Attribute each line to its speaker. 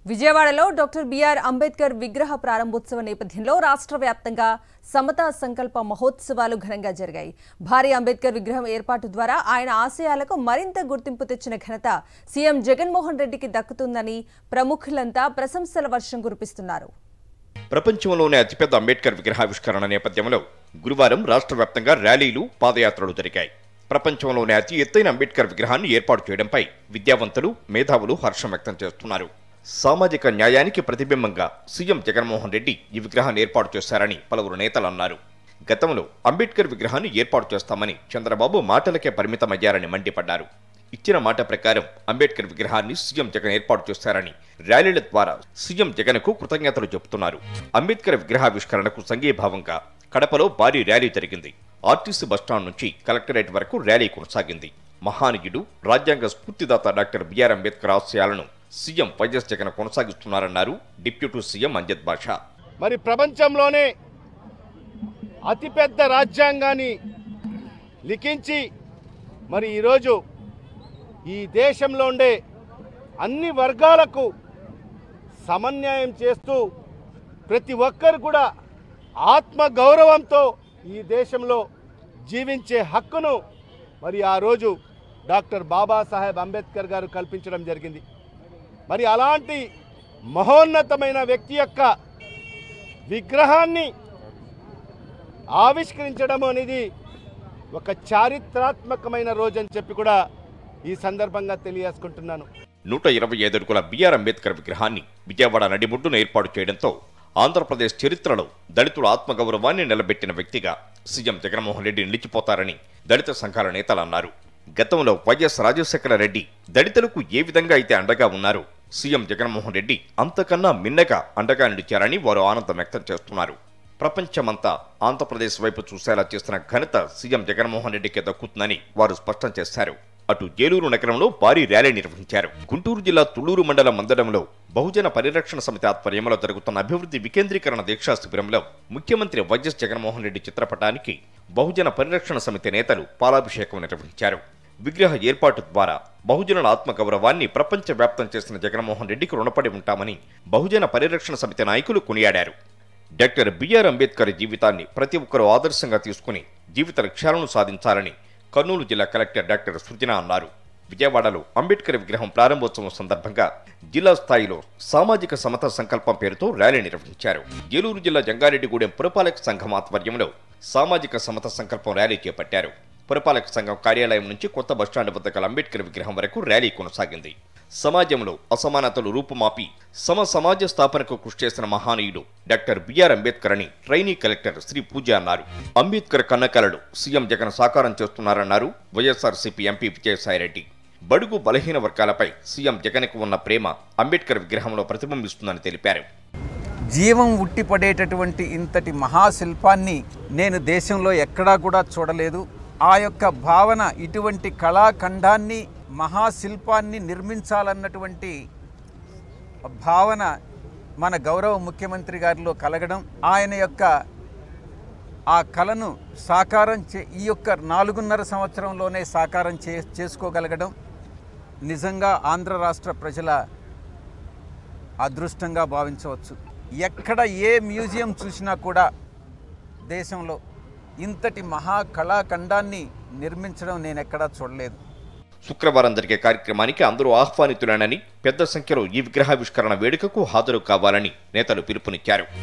Speaker 1: విజయవాడలో doctor B R Ambedkar విగ్రహ ప్రారంభోత్సవ నేపథ్యంలో రాష్ట్ర వ్యాప్తంగా సమతా సంకల్ప మహోత్సవాలు ఘనంగా జరిగాయి. భారీ అంబేద్కర్ విగ్రహం ఏర్పాటు ద్వారా ఆయన ఆశయాలకు మరింత గుర్తింపు తెచ్చిన ఘనత సీఎం జగన్మోహన్ రెడ్డికి దక్కుతుందని ప్రముఖులంతా ప్రశంసల వర్షం కురిపిస్తున్నారు.
Speaker 2: ప్రపంచంలోనే అతిపెద్ద అంబేద్కర్ విగ్రహావిష్కరణ నేపథ్యంలో గురువారం రాష్ట్ర వ్యాప్తంగా ర్యాలీలు, పాదయాత్రలు జరిగాయి. ప్రపంచంలోనే అతి ఎత్తైన అంబేద్కర్ విగ్రహాన్ని ఏర్పాటు చేయడంపై విద్యావంతులు, మేధావులు హర్షం వ్యక్తం చేస్తున్నారు. సామాజిక న్యాయానికి ప్రతిబింబంగా సీఎం జగన్మోహన్ రెడ్డి ఈ విగ్రహాన్ని ఏర్పాటు చేశారని పలువురు నేతలు అన్నారు. గతంలో అంబేద్కర్ విగ్రహాన్ని ఏర్పాటు చేస్తామని చంద్రబాబు మాటలకే పరిమితమయ్యారని మండిపడ్డారు. ఇచ్చిన మాట ప్రకారం అంబేద్కర్ విగ్రహాన్ని సీఎం జగన్ ఏర్పాటు చేశారని ర్యాలీల ద్వారా సీఎం జగన్కు కృతజ్ఞతలు చెబుతున్నారు. అంబేద్కర్ విగ్రహావిష్కరణకు సంఘీభావంగా కడపలో భారీ ర్యాలీ జరిగింది. ఆర్టీసీ బస్టాండ్ నుంచి కలెక్టరేట్ వరకు ర్యాలీ కొనసాగింది. మహానీయుడు, రాజ్యాంగ స్ఫూర్తిదాత డాక్టర్ బిఆర్ అంబేద్కర్ ఆశయాలను సీఎం వైఎస్ జగన్ కొనసాగిస్తున్నారన్నారు డిప్యూటీ సీఎం అంజద్ బాషా.
Speaker 3: మరి ప్రపంచంలోనే అతిపెద్ద రాజ్యాంగాన్ని లిఖించి మరి ఈరోజు ఈ దేశంలో ఉండే అన్ని వర్గాలకు సమన్యాయం చేస్తూ ప్రతి ఒక్కరు కూడా ఆత్మ గౌరవంతో ఈ దేశంలో జీవించే హక్కును మరి ఆ రోజు డాక్టర్ బాబాసాహెబ్ అంబేద్కర్ గారు కల్పించడం జరిగింది. మరి అలాంటి మహోన్నతమైన వ్యక్తి యొక్క విగ్రహాన్ని ఆవిష్కరించడం అనేది ఒక చారిత్రాత్మకమైన రోజు అని చెప్పి కూడా ఈ సందర్భంగా తెలియజేసుకుంటున్నాను.
Speaker 2: 125 అడుగుల బిఆర్ అంబేద్కర్ విగ్రహాన్ని విజయవాడ నడిబొడ్డున ఏర్పాటు చేయడంతో ఆంధ్రప్రదేశ్ చరిత్రలో దళితుల ఆత్మగౌరవాన్ని నిలబెట్టిన వ్యక్తిగా సీఎం జగన్మోహన్ రెడ్డి నిలిచిపోతారని దళిత సంఘాల నేతలు అన్నారు. గతంలో వైఎస్ రాజశేఖర రెడ్డి దళితులకు ఏ విధంగా అయితే అండగా ఉన్నారో సీఎం జగన్మోహన్ రెడ్డి అంతకన్నా మిన్నగా అండగా నిలిచారని వారు ఆనందం వ్యక్తం చేస్తున్నారు. ప్రపంచమంతా ఆంధ్రప్రదేశ్ వైపు చూసేలా చేస్తున్న ఘనత సీఎం జగన్మోహన్ రెడ్డికి దక్కుతుందని వారు స్పష్టం చేశారు. అటు ఏలూరు నగరంలో భారీ ర్యాలీ నిర్వహించారు. గుంటూరు జిల్లా తుళ్లూరు మండలం మందడంలో బహుజన పరిరక్షణ సమితి ఆధ్వర్యంలో జరుగుతున్న అభివృద్ధి వికేంద్రీకరణ దీక్షా శిబిరంలో ముఖ్యమంత్రి వైఎస్ జగన్మోహన్ రెడ్డి చిత్రపటానికి బహుజన పరిరక్షణ సమితి నేతలు పాలాభిషేకం నిర్వహించారు. విగ్రహ ఏర్పాటు ద్వారా బహుజనుల ఆత్మగౌరవాన్ని ప్రపంచ వ్యాప్తం చేసిన జగన్మోహన్ రెడ్డికి రుణపడి ఉంటామని బహుజన పరిరక్షణ సమితి నాయకులు కొనియాడారు. డాక్టర్ బిఆర్ అంబేద్కర్ జీవితాన్ని ప్రతి ఒక్కరూ ఆదర్శంగా తీసుకుని జీవిత లక్ష్యాలను సాధించాలని కర్నూలు జిల్లా కలెక్టర్ డాక్టర్ సృజన అన్నారు. విజయవాడలో అంబేద్కర్ విగ్రహం ప్రారంభోత్సవం సందర్భంగా జిల్లా స్థాయిలో సామాజిక సమతా సంకల్పం పేరుతో ర్యాలీ నిర్వహించారు. ఏలూరు జిల్లా జంగారెడ్డిగూడెం పురపాలక సంఘం ఆధ్వర్యంలో సామాజిక సమతా సంకల్పం ర్యాలీ చేపట్టారు. పురపాలక సంఘం కార్యాలయం నుంచి కొత్త బస్టాండ్ వద్ద గల అంబేద్కర్ విగ్రహం వరకు ర్యాలీ కొనసాగింది. సమాజంలో అసమానతలు రూపుమాపి సమాజ స్థాపనకు కృషి చేసిన మహానీయుడు డాక్టర్ బిఆర్ అంబేద్కర్ అని ట్రైనీ కలెక్టర్ శ్రీ పూజ అన్నారు. అంబేద్కర్ కన్నకలలు సీఎం జగన్ సాకారం చేస్తున్నారన్నారు వైఎస్ఆర్సీపీ ఎంపీ విజయసాయిరెడ్డి. బడుగు బలహీన వర్గాలపై సీఎం జగన్కు ఉన్న ప్రేమ అంబేద్కర్ విగ్రహంలో ప్రతిబింబిస్తుందని తెలిపారు.
Speaker 4: జీవం ఉట్టిపడేటటువంటి ఇంతటి మహాశిల్పాన్ని నేను దేశంలో ఎక్కడా కూడా చూడలేదు. ఆ యొక్క భావన, ఇటువంటి కళాఖండాన్ని, మహాశిల్పాన్ని నిర్మించాలన్నటువంటి భావన మన గౌరవ ముఖ్యమంత్రి గారిలో కలగడం, ఆయన యొక్క ఆ కళను సాకారం ఈ యొక్క 4.5 సంవత్సరంలోనే సాకారం చేసుకోగలగడం నిజంగా ఆంధ్ర రాష్ట్ర ప్రజల అదృష్టంగా భావించవచ్చు. ఎక్కడ ఏ మ్యూజియం చూసినా కూడా దేశంలో ఇంతటి మహాకళాఖండాన్ని నిర్మించడం నేను ఎక్కడా చూడలేదు.
Speaker 2: శుక్రవారం జరిగే కార్యక్రమానికి అందరూ ఆహ్వానితులేనని, పెద్ద సంఖ్యలో ఈ విగ్రహావిష్కరణ వేడుకకు హాజరు కావాలని నేతలు పిలుపునిచ్చారు.